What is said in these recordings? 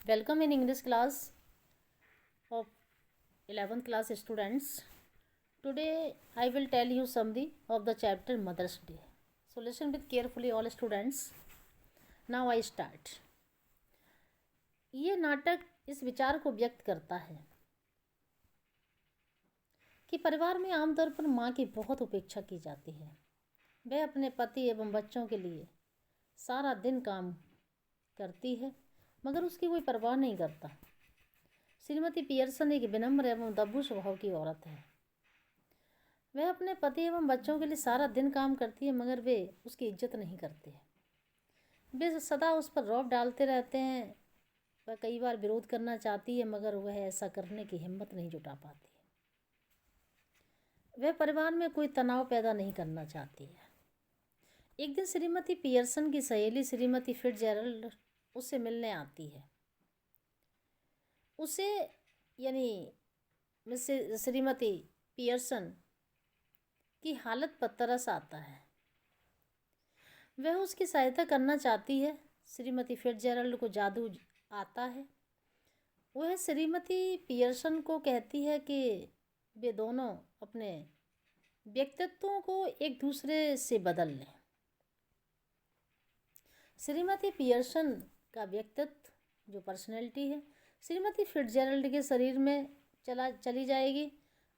Welcome in English class of 11th class students. Today I will tell you summary of the chapter Mother's Day. So listen with carefully all students. Now I start. ये नाटक इस विचार को व्यक्त करता है कि परिवार में आमतौर पर माँ की बहुत उपेक्षा की जाती है। वह अपने पति एवं बच्चों के लिए सारा दिन काम करती है मगर उसकी कोई परवाह नहीं करता। श्रीमती पियर्सन एक विनम्र एवं दब्बू स्वभाव की औरत है। वह अपने पति एवं बच्चों के लिए सारा दिन काम करती है मगर वे उसकी इज्जत नहीं करते। वे सदा उस पर रौब डालते रहते हैं। वह कई बार विरोध करना चाहती है मगर वह ऐसा करने की हिम्मत नहीं जुटा पाती। वह परिवार में कोई तनाव पैदा नहीं करना चाहती है। एक दिन श्रीमती पियर्सन की सहेली श्रीमती फिट्जरल्ड उससे मिलने आती है। उसे यानी मिसेस श्रीमती पियर्सन की हालत पर तरस आता है। वह उसकी सहायता करना चाहती है। श्रीमती फिट्जरल्ड को जादू आता है। वह श्रीमती पियर्सन को कहती है कि वे दोनों अपने व्यक्तित्वों को एक दूसरे से बदल लें। श्रीमती पियर्सन का व्यक्तित्व जो पर्सनैलिटी है श्रीमती फिट्जरल्ड के शरीर में चली जाएगी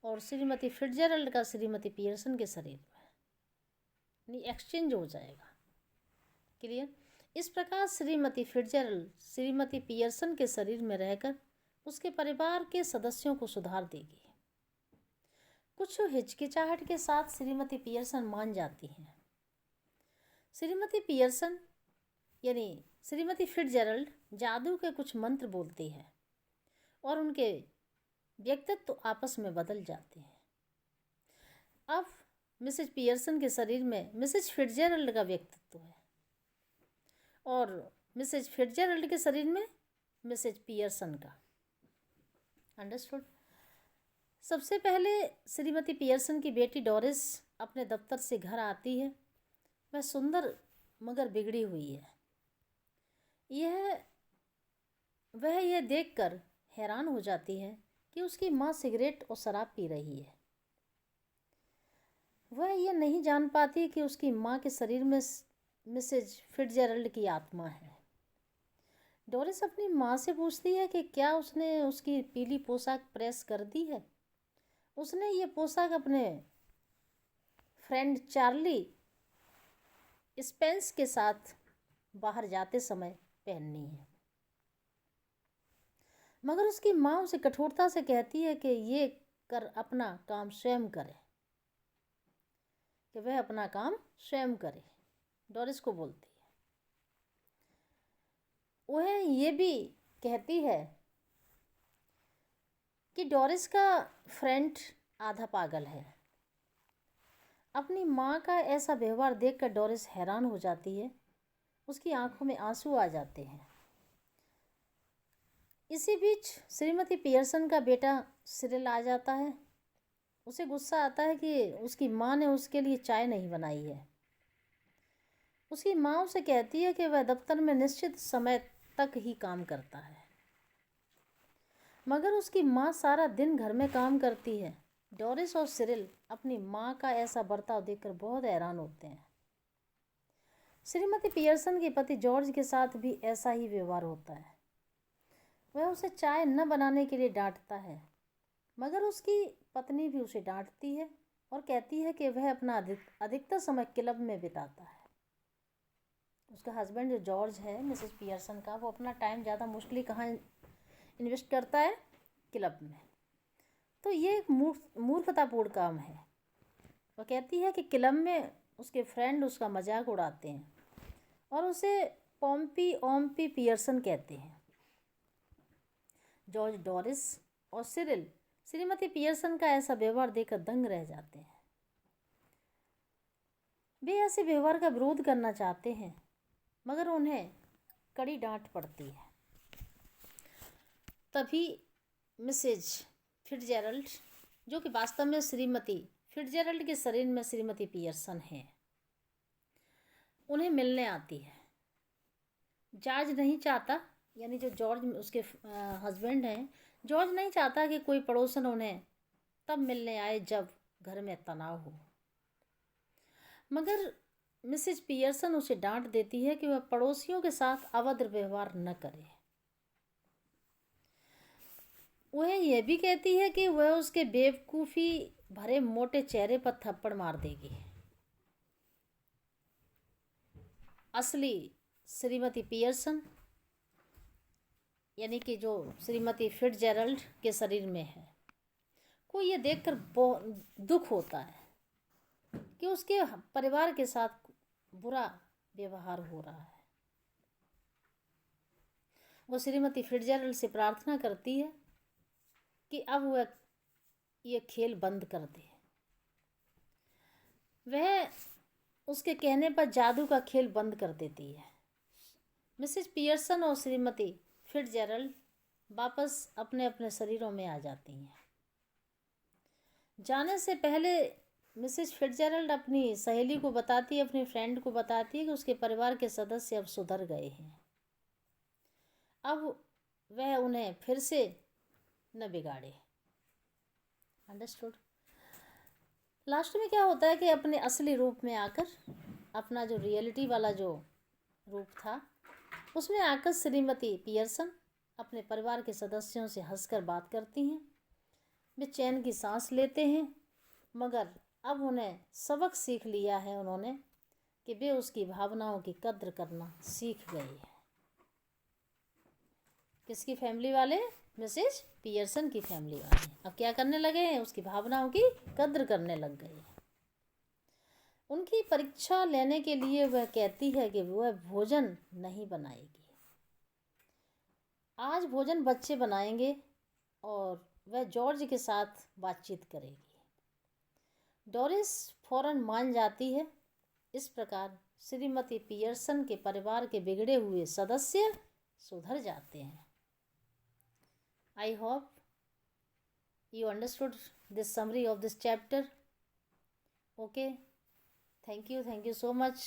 और श्रीमती फिट्जरल्ड का श्रीमती पियर्सन के शरीर में एक्सचेंज हो जाएगा। क्लियर? इस प्रकार श्रीमती फिट्जरल्ड श्रीमती पियर्सन के शरीर में रहकर उसके परिवार के सदस्यों को सुधार देगी। कुछ हिचकिचाहट के साथ श्रीमती पियर्सन मान जाती हैं। श्रीमती पियर्सन यानी श्रीमती फिट्जरल्ड जादू के कुछ मंत्र बोलती है और उनके व्यक्तित्व आपस में बदल जाते हैं। अब मिसेज पियर्सन के शरीर में मिसेज फिट्जरल्ड का व्यक्तित्व है और मिसेज फिट्जरल्ड के शरीर में मिसेज पियर्सन का। अंडरस्टूड? सबसे पहले श्रीमती पियर्सन की बेटी डोरिस अपने दफ्तर से घर आती है। वह सुंदर मगर बिगड़ी हुई है। वह यह देखकर हैरान हो जाती है कि उसकी माँ सिगरेट और शराब पी रही है। वह यह नहीं जान पाती कि उसकी माँ के शरीर में मिसेज फिट्जरल्ड की आत्मा है। डोरिस अपनी माँ से पूछती है कि क्या उसने उसकी पीली पोशाक प्रेस कर दी है। उसने ये पोशाक अपने फ्रेंड चार्ली स्पेंस के साथ बाहर जाते समय पहननी है। मगर उसकी माँ उसे कठोरता से कहती है कि ये कर अपना काम स्वयं करे, कि वह अपना काम स्वयं करे। डोरिस को बोलती है। वह ये भी कहती है कि डोरिस का फ्रेंड आधा पागल है। अपनी माँ का ऐसा व्यवहार देखकर डोरिस हैरान हो जाती है। उसकी आंखों में आंसू आ जाते हैं। इसी बीच श्रीमती पियर्सन का बेटा सिरिल आ जाता है। उसे गुस्सा आता है कि उसकी माँ ने उसके लिए चाय नहीं बनाई है। उसकी माँ उसे कहती है कि वह दफ्तर में निश्चित समय तक ही काम करता है मगर उसकी माँ सारा दिन घर में काम करती है। डोरिस और सिरिल अपनी माँ का ऐसा बर्ताव देखकर बहुत हैरान होते हैं। श्रीमती पियर्सन के पति जॉर्ज के साथ भी ऐसा ही व्यवहार होता है। वह उसे चाय न बनाने के लिए डांटता है मगर उसकी पत्नी भी उसे डांटती है और कहती है कि वह अपना अधिकतर समय क्लब में बिताता है। उसका हस्बैंड जो जॉर्ज है मिसेस पियर्सन का, वो अपना टाइम ज़्यादा मोस्टली कहाँ इन्वेस्ट करता है? क्लब में। तो ये एक मूर्खतापूर्ण काम है। वह कहती है कि क्लब में उसके फ्रेंड उसका मजाक उड़ाते हैं और उसे ओम्पी पियर्सन कहते हैं। जॉर्ज, डोरिस और सिरिल श्रीमती पियर्सन का ऐसा व्यवहार देखकर दंग रह जाते हैं। वे ऐसे व्यवहार का विरोध करना चाहते हैं मगर उन्हें कड़ी डांट पड़ती है। तभी मिसेज फिट्जरल्ड, जो कि वास्तव में श्रीमती फिट्जरल्ड के शरीर में श्रीमती पियर्सन है, उन्हें मिलने आती है। जॉर्ज नहीं चाहता यानी जो जॉर्ज उसके हस्बैंड हैं, जॉर्ज नहीं चाहता कि कोई पड़ोसन उन्हें तब मिलने आए जब घर में तनाव हो, मगर मिसेज पियर्सन उसे डांट देती है कि वह पड़ोसियों के साथ अभद्र व्यवहार न करे। वह यह भी कहती है कि वह उसके बेवकूफ़ी भरे मोटे चेहरे पर थप्पड़ मार देगी। असली श्रीमती पियर्सन यानी कि जो श्रीमती फिट्जजेराल्ड के शरीर में है, को ये देखकर बहुत दुख होता है कि उसके परिवार के साथ बुरा व्यवहार हो रहा है। वो श्रीमती फिट्जजेराल्ड से प्रार्थना करती है कि अब वह ये खेल बंद कर दे। वह उसके कहने पर जादू का खेल बंद कर देती है। मिसेज पियर्सन और श्रीमती फिट्जजेराल्ड वापस अपने अपने शरीरों में आ जाती हैं। जाने से पहले मिसेज फिट्जजेराल्ड अपनी सहेली को बताती है, अपनी फ्रेंड को बताती है कि उसके परिवार के सदस्य अब सुधर गए हैं, अब वह उन्हें फिर से न बिगाड़े। अंडरस्टूड। लास्ट में क्या होता है कि अपने असली रूप में आकर, अपना जो रियलिटी वाला जो रूप था उसमें आकर श्रीमती पियर्सन अपने परिवार के सदस्यों से हंसकर बात करती हैं। वे चैन की सांस लेते हैं, मगर अब उन्हें सबक सीख लिया है उन्होंने कि वे उसकी भावनाओं की कद्र करना सीख गए हैं। किसकी फैमिली वाले? मिसेज पियर्सन की फैमिली वाले अब क्या करने लगे हैं? उसकी भावनाओं की कद्र करने लग गए हैं। उनकी परीक्षा लेने के लिए वह कहती है कि वह भोजन नहीं बनाएगी। आज भोजन बच्चे बनाएंगे और वह जॉर्ज के साथ बातचीत करेगी। डोरिस फौरन मान जाती है। इस प्रकार श्रीमती पियर्सन के परिवार के बिगड़े हुए सदस्य सुधर जाते हैं। I hope you understood this summary of this chapter. Okay, thank you so much.